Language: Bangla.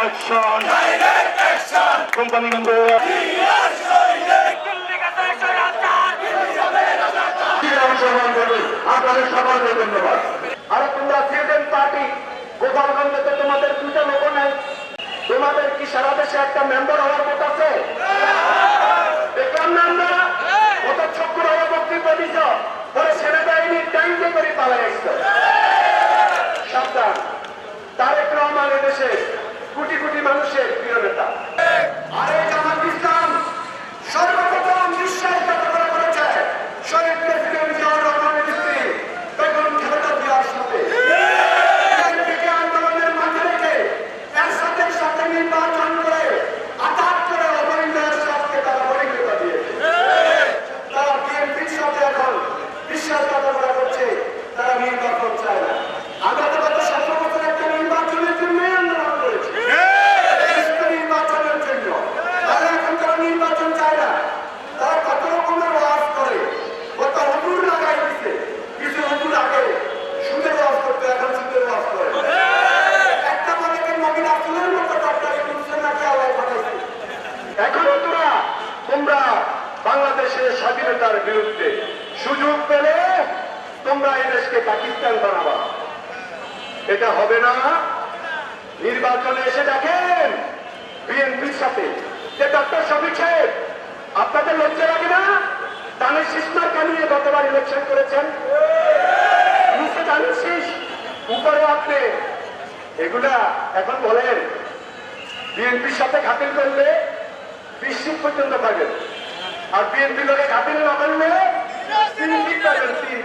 অ্যাকশন কোম্পানিগঞ্জ আপনাদের সবাইকে ধন্যবাদ। আর তোমরা সিটিজেন পার্টি গোপালগঞ্জে তো তোমাদের দুটো লোক নাই, তোমাদের কি সারা দেশে একটা মেম্বার হওয়ার ভোট আছে? দেখলাম না আমরা কত চক্র হয়ে বক্তব্য দিছ, পরে সেনাবাহিনীর ট্যাঙ্কে করে পালাই আসছে। সাবধান, তারেক রহমান এদেশে কোটি কোটি মানুষের প্রিয় নেতা। আর এই জামাত ইসলাম সর্বপ্রথম বিশ্বাসঘাতকতা করেছে শহীদ প্রেসিডেন্ট জিয়াউর রহমানের স্ত্রী বেগম খালেদা জিয়ার সাথে। আন্দোলনের মাঝে রেখে এর সাথে সাথে নির্বাচন করে আঘাত করে অবৈধের সাথে তারা বৈধতা দিয়েছে। তারা বিএনপির সাথে এখন বিশ্বাসঘাতকতা করছে, তারা নির্বাচন চায় না। আমরা তো গত 17 বছর একটা নির্বাচনের জন্যই আন্দোলন করেছি, নির্বাচনের জন্য। তারা এখন তারা নির্বাচন চায় না, তারা কত রকমের ওয়াজ করে, কত হুজুর লাগাই দিচ্ছে। কিছু হুজুর আগে সুদের ওয়াজ করতে, এখন সুদের ওয়াজ করে। একটা বলে নবী রাসূলের মতো ডক্টরি করছে নাকি আল্লাহ পাঠাইছে। এখনো তোমরা বাংলাদেশের স্বাধীনতার বিরুদ্ধে সুযোগ পেলে তোমরা এই দেশকে পাকিস্তান বানাবা, এটা হবে না। নির্বাচনে এসে দেখেন বিএনপির সাথে যে ডক্টর শফিক সাহেব, আপনাদের লজ্জা লাগে না? দানের শীষ মার্কা নিয়ে গতবার ইলেকশন করেছেন, নিচে দানের শীষ, উপরে আপনি, এগুলা এখন বলেন বিএনপির সাথে খাতির করলে 20 সিট পর্যন্ত পাবেন, আর বিএনপি লোকে খাতির না করলে 3 সিট পাবেন। 3